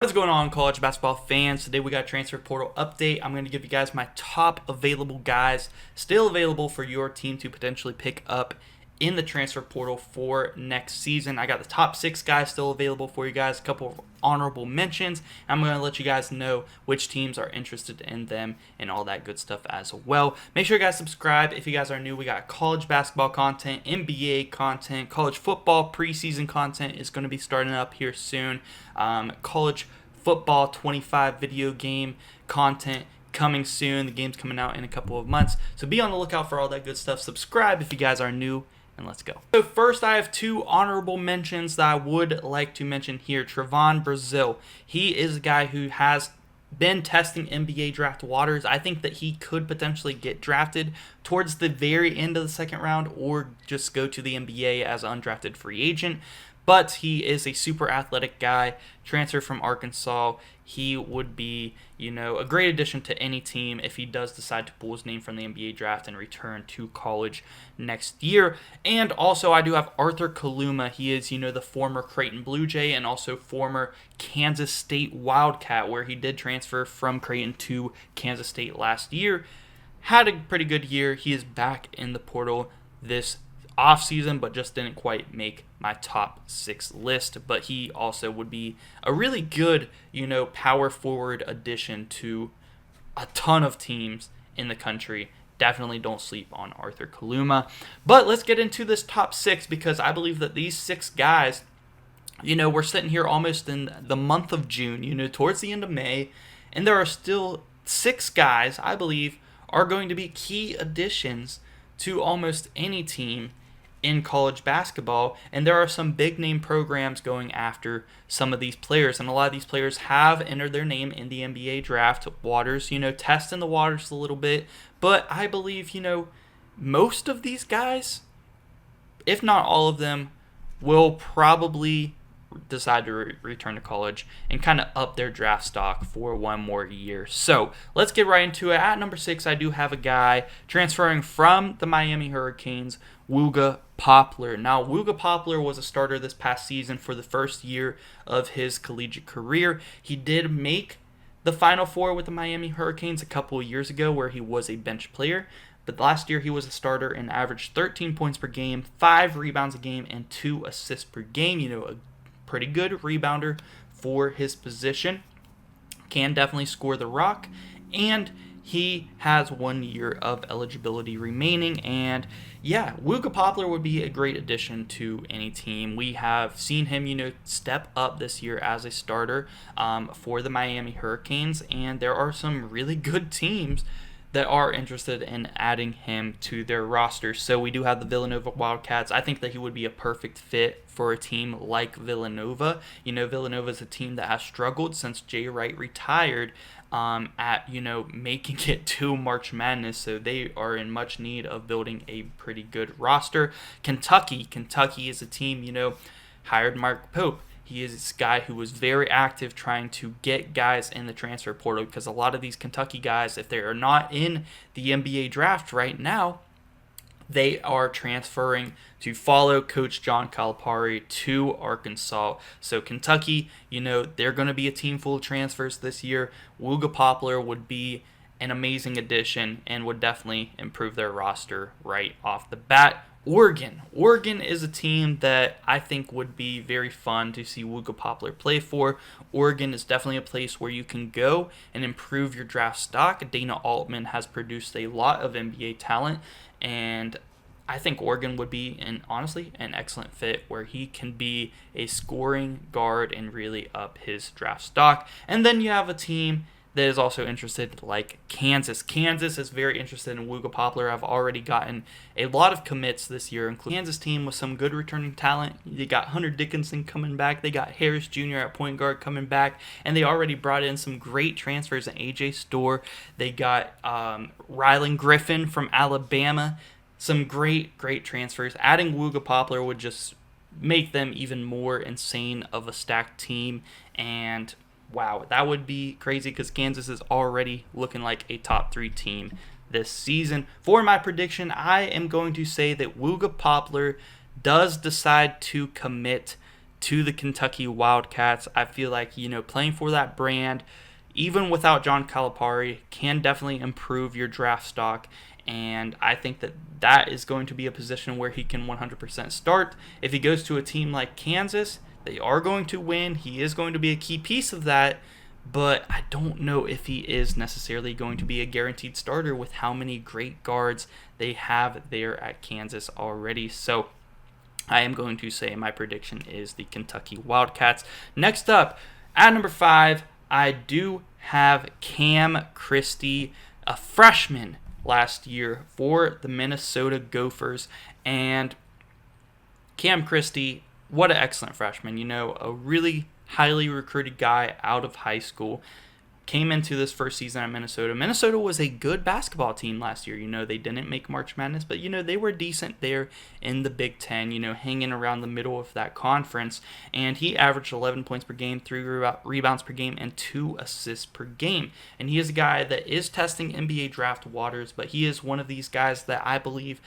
What's going on, college basketball fans? Today we got a transfer portal update. I'm going to give you guys my top available guys still available for your team to potentially pick up in the transfer portal for next season. I got the top 6 guys still available for you guys, a couple of honorable mentions. I'm going to let you guys know which teams are interested in them and all that good stuff as well. Make sure you guys subscribe if you guys are new. We got college basketball content, NBA content, college football preseason content is going to be starting up here soon. College football 25 video game content coming soon. The game's coming out in a couple of months, so be on the lookout for all that good stuff. Subscribe if you guys are new, and let's go. So first, I have 2 honorable mentions that I would like to mention here. Trevon Brazile. He is a guy who has been testing NBA draft waters. I think that he could potentially get drafted towards the very end of the second round or just go to the NBA as an undrafted free agent. But he is a super athletic guy, transfer from Arkansas. He would be, a great addition to any team if he does decide to pull his name from the NBA draft and return to college next year. And also, I do have Arthur Kaluma. He is, the former Creighton Blue Jay and also former Kansas State Wildcat, where he did transfer from Creighton to Kansas State last year. Had a pretty good year. He is back in the portal this offseason, but just didn't quite make my top 6 list. But he also would be a really good, power forward addition to a ton of teams in the country. Definitely don't sleep on Arthur Kaluma. But let's get into this top 6, because I believe that these 6 guys, we're sitting here almost in the month of June, towards the end of May, and there are still 6 guys I believe are going to be key additions to almost any team in college basketball. And there are some big name programs going after some of these players, and a lot of these players have entered their name in the NBA draft waters, testing the waters a little bit. But I believe, most of these guys, if not all of them, will probably decide to return to college and kind of up their draft stock for one more year. So let's get right into it. At number 6, I do have a guy transferring from the Miami Hurricanes, Wooga Poplar. Now, Wooga Poplar was a starter this past season for the first year of his collegiate career. He did make the Final Four with the Miami Hurricanes a couple of years ago, where he was a bench player. But last year, he was a starter and averaged 13 points per game, 5 rebounds a game, and 2 assists per game. A pretty good rebounder for his position. Can definitely score the rock. And he has 1 year of eligibility remaining. And yeah, Wooga Poplar would be a great addition to any team. We have seen him, step up this year as a starter for the Miami Hurricanes. And there are some really good teams that are interested in adding him to their roster. So we do have the Villanova Wildcats. I think that he would be a perfect fit for a team like Villanova. Villanova is a team that has struggled since Jay Wright retired at, making it to March Madness. So they are in much need of building a pretty good roster. Kentucky is a team, hired Mark Pope. He is this guy who was very active trying to get guys in the transfer portal, because a lot of these Kentucky guys, if they are not in the NBA draft right now, they are transferring to follow Coach John Calipari to Arkansas. So Kentucky, they're going to be a team full of transfers this year. Wooga Poplar would be an amazing addition and would definitely improve their roster right off the bat. Oregon is a team that I think would be very fun to see Wooga Poplar play for. Oregon is definitely a place where you can go and improve your draft stock. Dana Altman has produced a lot of NBA talent, and I think Oregon would be, honestly, an excellent fit where he can be a scoring guard and really up his draft stock. And then you have a team that is also interested, like Kansas. Kansas is very interested in Wooga Poplar. I've already gotten a lot of commits this year, including Kansas team with some good returning talent. They got Hunter Dickinson coming back. They got Harris Jr. at point guard coming back. And they already brought in some great transfers in AJ Storr. They got Rylan Griffin from Alabama. Some great transfers. Adding Wooga Poplar would just make them even more insane of a stacked team. And wow, that would be crazy, because Kansas is already looking like a top 3 team this season. For my prediction, I am going to say that Wooga Poplar does decide to commit to the Kentucky Wildcats. I feel like, playing for that brand, even without John Calipari, can definitely improve your draft stock. And I think that is going to be a position where he can 100% start. If he goes to a team like Kansas, they are going to win. He is going to be a key piece of that. But I don't know if he is necessarily going to be a guaranteed starter with how many great guards they have there at Kansas already. So I am going to say my prediction is the Kentucky Wildcats. Next up, at number 5, I do have Cam Christie, a freshman last year for the Minnesota Gophers. And Cam Christie, what an excellent freshman. A really highly recruited guy out of high school. Came into this first season at Minnesota. Minnesota was a good basketball team last year. They didn't make March Madness, but, they were decent there in the Big Ten, hanging around the middle of that conference. And he averaged 11 points per game, 3 rebounds per game, and 2 assists per game. And he is a guy that is testing NBA draft waters, but he is one of these guys that I believe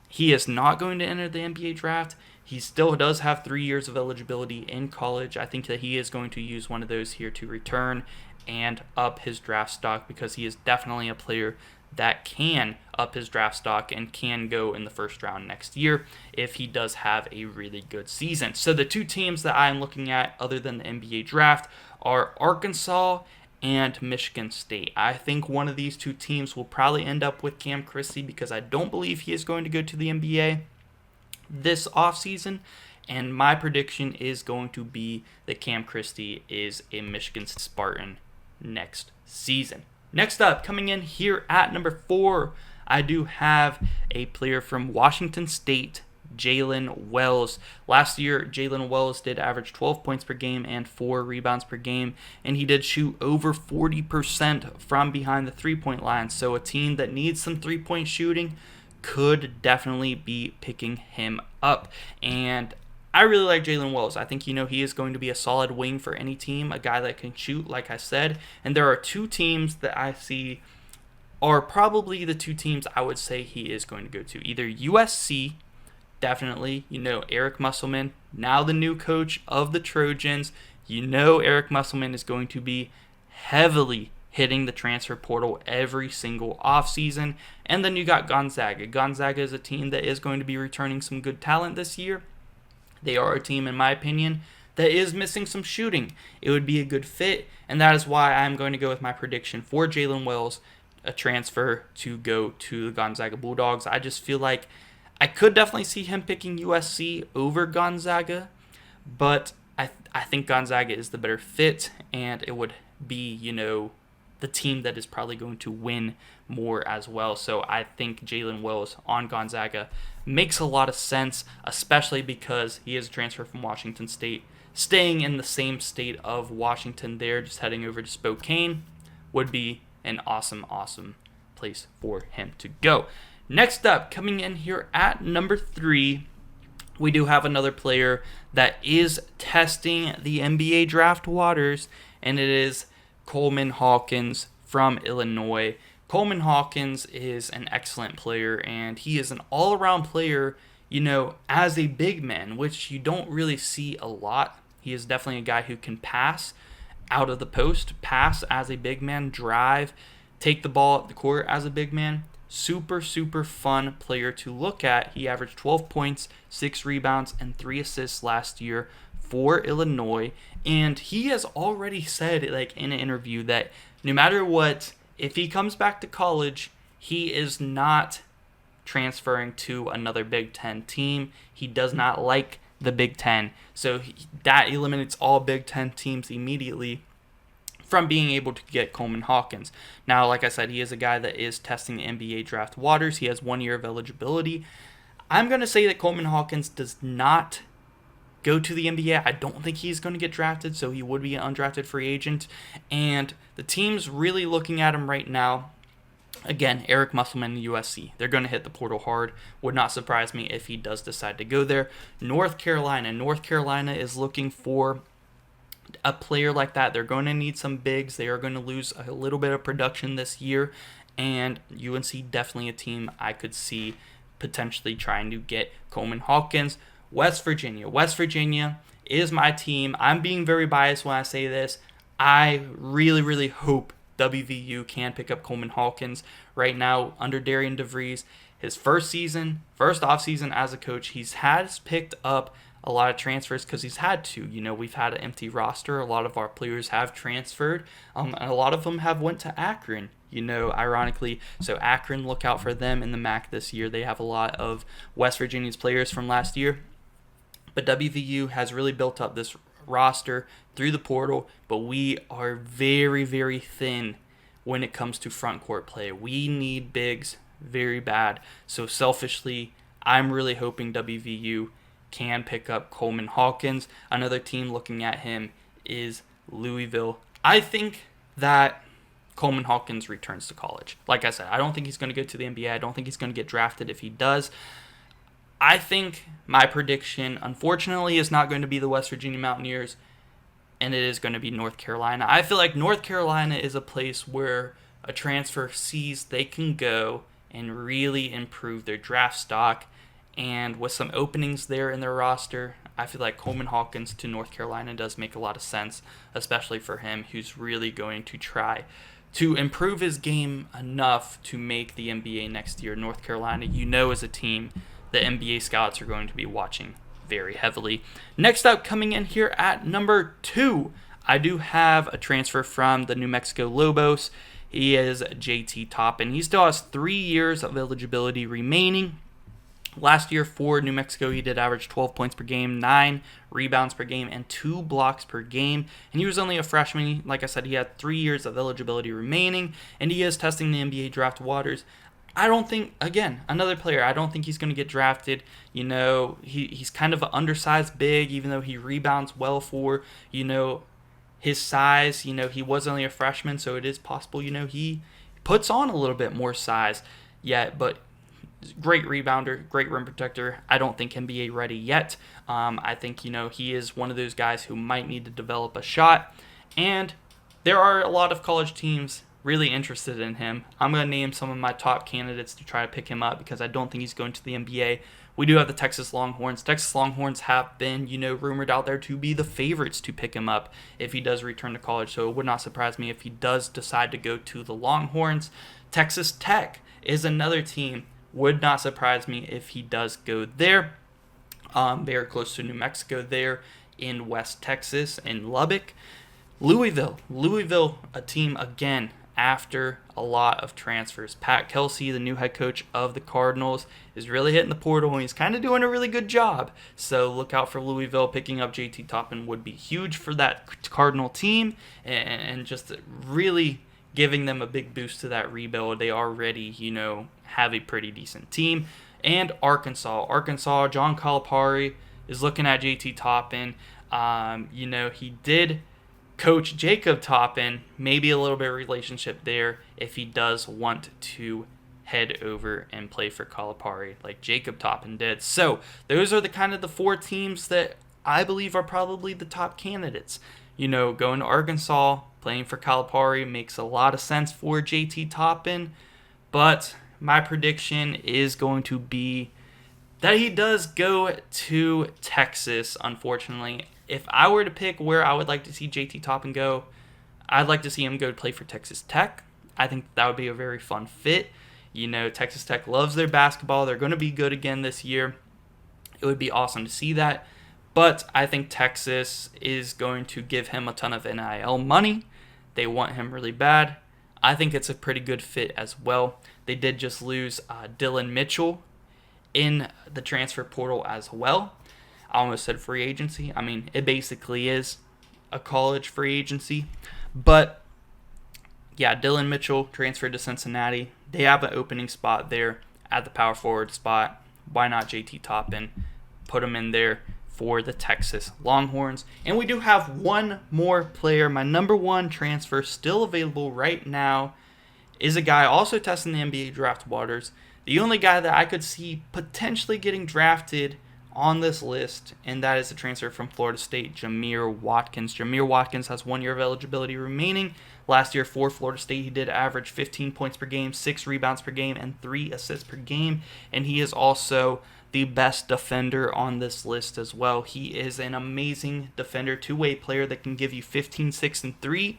he is not going to enter the NBA draft. He still does have 3 years of eligibility in college. I think that he is going to use one of those here to return and up his draft stock, because he is definitely a player that can up his draft stock and can go in the first round next year if he does have a really good season. So the 2 teams that I'm looking at other than the NBA draft are Arkansas and Michigan State. I think one of these 2 teams will probably end up with Cam Christie, because I don't believe he is going to go to the NBA this offseason. And my prediction is going to be that Cam Christie is a Michigan Spartan next season. Next up, coming in here at number 4, I do have a player from Washington State, Jalen Wells. Last year, Jalen Wells did average 12 points per game and 4 rebounds per game, and he did shoot over 40% from behind the three-point line. So a team that needs some three-point shooting could definitely be picking him up. And I really like Jalen Wells. I think, he is going to be a solid wing for any team, a guy that can shoot, like I said. And there are 2 teams that I see are probably the 2 teams I would say he is going to go to. Either USC, definitely, Eric Musselman, now the new coach of the Trojans. Eric Musselman is going to be heavily hitting the transfer portal every single offseason. And then you got Gonzaga. Gonzaga is a team that is going to be returning some good talent this year. They are a team, in my opinion, that is missing some shooting. It would be a good fit, and that is why I'm going to go with my prediction for Jalen Wells, a transfer to go to the Gonzaga Bulldogs. I just feel like I could definitely see him picking USC over Gonzaga, but I think Gonzaga is the better fit, and it would be, the team that is probably going to win more as well. So I think Jalen Wells on Gonzaga makes a lot of sense, especially because he is a transfer from Washington State. Staying in the same state of Washington there, just heading over to Spokane, would be an awesome, awesome place for him to go. Next up, coming in here at number 3, we do have another player that is testing the NBA draft waters, and it is Coleman Hawkins from Illinois. Coleman Hawkins is an excellent player, and he is an all-around player, as a big man, which you don't really see a lot. He is definitely a guy who can pass out of the post, pass as a big man, drive, take the ball up the court as a big man. Super, super fun player to look at. He averaged 12 points, 6 rebounds, and 3 assists last year for Illinois. And he has already said, in an interview, that no matter what, if he comes back to college, he is not transferring to another Big Ten team. He does not like the Big Ten. So that eliminates all Big Ten teams immediately from being able to get Coleman Hawkins. Now, like I said, he is a guy that is testing the NBA draft waters. He has 1 year of eligibility. I'm going to say that Coleman Hawkins does not go to the NBA. I don't think he's going to get drafted, so he would be an undrafted free agent. And the team's really looking at him right now. Again, Eric Musselman and USC. They're going to hit the portal hard. Would not surprise me if he does decide to go there. North Carolina. North Carolina is looking for a player like that. They're going to need some bigs. They are going to lose a little bit of production this year. And UNC, definitely a team I could see potentially trying to get Coleman Hawkins. West Virginia. West Virginia is my team. I'm being very biased when I say this. I really, really hope WVU can pick up Coleman Hawkins right now under Darian DeVries. His first offseason as a coach, has picked up a lot of transfers because he's had to. We've had an empty roster. A lot of our players have transferred, and a lot of them have went to Akron, ironically. So Akron, look out for them in the MAC this year. They have a lot of West Virginia's players from last year. But WVU has really built up this roster through the portal, but we are very, very thin when it comes to front court play. We need bigs very bad. So selfishly, I'm really hoping WVU can pick up Coleman Hawkins. Another team looking at him is Louisville. I think that Coleman Hawkins returns to college. Like I said, I don't think he's going to go to the NBA. I don't think he's going to get drafted if he does. I think my prediction, unfortunately, is not going to be the West Virginia Mountaineers, and it is going to be North Carolina. I feel like North Carolina is a place where a transfer sees they can go and really improve their draft stock. And with some openings there in their roster, I feel like Coleman Hawkins to North Carolina does make a lot of sense, especially for him, who's really going to try to improve his game enough to make the NBA next year. North Carolina, is a team the NBA scouts are going to be watching very heavily. Next up, coming in here at number 2, I do have a transfer from the New Mexico Lobos. He is JT Toppin. He still has 3 years of eligibility remaining. Last year for New Mexico, he did average 12 points per game, 9 rebounds per game, and 2 blocks per game. And he was only a freshman. Like I said, he had 3 years of eligibility remaining, and he is testing the NBA draft waters. I don't think, again, another player, I don't think he's going to get drafted. He's kind of an undersized big, even though he rebounds well for, his size. He was only a freshman, so it is possible, he puts on a little bit more size yet, but great rebounder, great rim protector. I don't think NBA ready yet. I think, he is one of those guys who might need to develop a shot. And there are a lot of college teams really interested in him. I'm going to name some of my top candidates to try to pick him up because I don't think he's going to the NBA. We do have the Texas Longhorns. Texas Longhorns have been, rumored out there to be the favorites to pick him up if he does return to college. So it would not surprise me if he does decide to go to the Longhorns. Texas Tech is another team. Would not surprise me if he does go there. Very close to New Mexico there in West Texas, in Lubbock. Louisville, a team, again, after a lot of transfers. Pat Kelsey, the new head coach of the Cardinals, is really hitting the portal, and he's kind of doing a really good job. So look out for Louisville. Picking up JT Toppin would be huge for that Cardinal team, and just really giving them a big boost to that rebuild. They already, have a pretty decent team. And Arkansas, John Calipari is looking at JT Toppin. He did coach Jacob Toppin, maybe a little bit of relationship there if he does want to head over and play for Calipari like Jacob Toppin did. So those are the 4 teams that I believe are probably the top candidates. Going to Arkansas, playing for Calipari makes a lot of sense for JT Toppin, but my prediction is going to be that he does go to Texas, unfortunately. If I were to pick where I would like to see JT Toppin go, I'd like to see him go play for Texas Tech. I think that would be a very fun fit. Texas Tech loves their basketball. They're going to be good again this year. It would be awesome to see that. But I think Texas is going to give him a ton of NIL money. They want him really bad. I think it's a pretty good fit as well. They did just lose Dylan Mitchell in the transfer portal as well. I almost said free agency. I mean, it basically is a college free agency. But, yeah, Dylan Mitchell transferred to Cincinnati. They have an opening spot there at the power forward spot. Why not JT Toppin? Put him in there for the Texas Longhorns. And we do have one more player. My number 1 transfer still available right now is a guy also testing the NBA draft waters. The only guy that I could see potentially getting drafted on this list, and that is the transfer from Florida State, Jamir Watkins. Jamir Watkins has 1 year of eligibility remaining. Last year for Florida State, he did average 15 points per game, 6 rebounds per game, and 3 assists per game. And he is also the best defender on this list as well. He is an amazing defender, two-way player that can give you 15, 6, and 3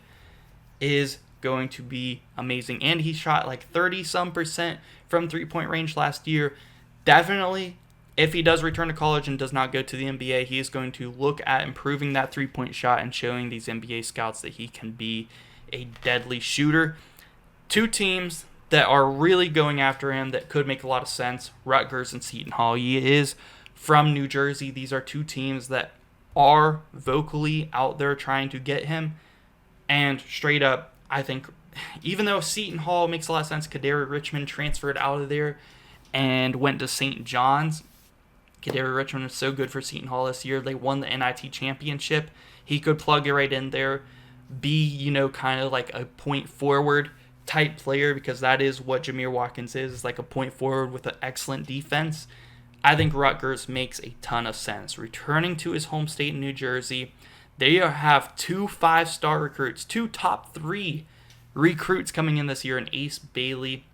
is going to be amazing. And he shot like 30-some% from three-point range last year. Definitely, if he does return to college and does not go to the NBA, he is going to look at improving that three-point shot and showing these NBA scouts that he can be a deadly shooter. Two teams that are really going after him that could make a lot of sense, Rutgers and Seton Hall. He is from New Jersey. These are two teams that are vocally out there trying to get him. And straight up, I think, even though Seton Hall makes a lot of sense, Kadary Richmond transferred out of there and went to St. John's. Kadary Richmond was so good for Seton Hall this year. They won the NIT championship. He could plug it right in there, be, kind of like a point forward type player, because that is what Jamir Watkins is like a point forward with an excellent defense. I think Rutgers makes a ton of sense. Returning to his home state in New Jersey, they have 2 5-star recruits, 2 top 3 recruits coming in this year, in Ace Bailey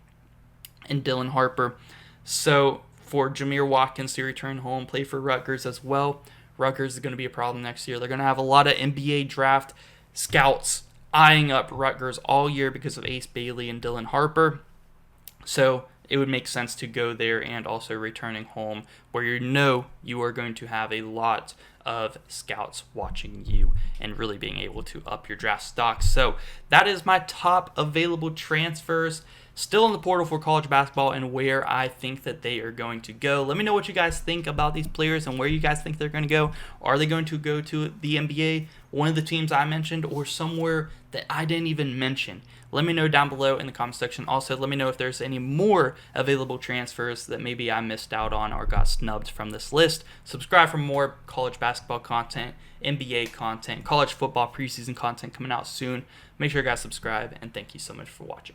and Dylan Harper. So for Jamir Watkins to return home, play for Rutgers as well, Rutgers is going to be a problem next year. They're going to have a lot of NBA draft scouts eyeing up Rutgers all year because of Ace Bailey and Dylan Harper. So it would make sense to go there, and also returning home where you are going to have a lot of scouts watching you and really being able to up your draft stock. So that is my top available transfers still in the portal for college basketball and where I think that they are going to go. Let me know what you guys think about these players and where you guys think they're going to go. Are they going to go to the NBA, one of the teams I mentioned, or somewhere that I didn't even mention? Let me know down below in the comment section. Also, let me know if there's any more available transfers that maybe I missed out on or got snubbed from this list. Subscribe for more college basketball content, NBA content, college football preseason content coming out soon. Make sure you guys subscribe, and thank you so much for watching.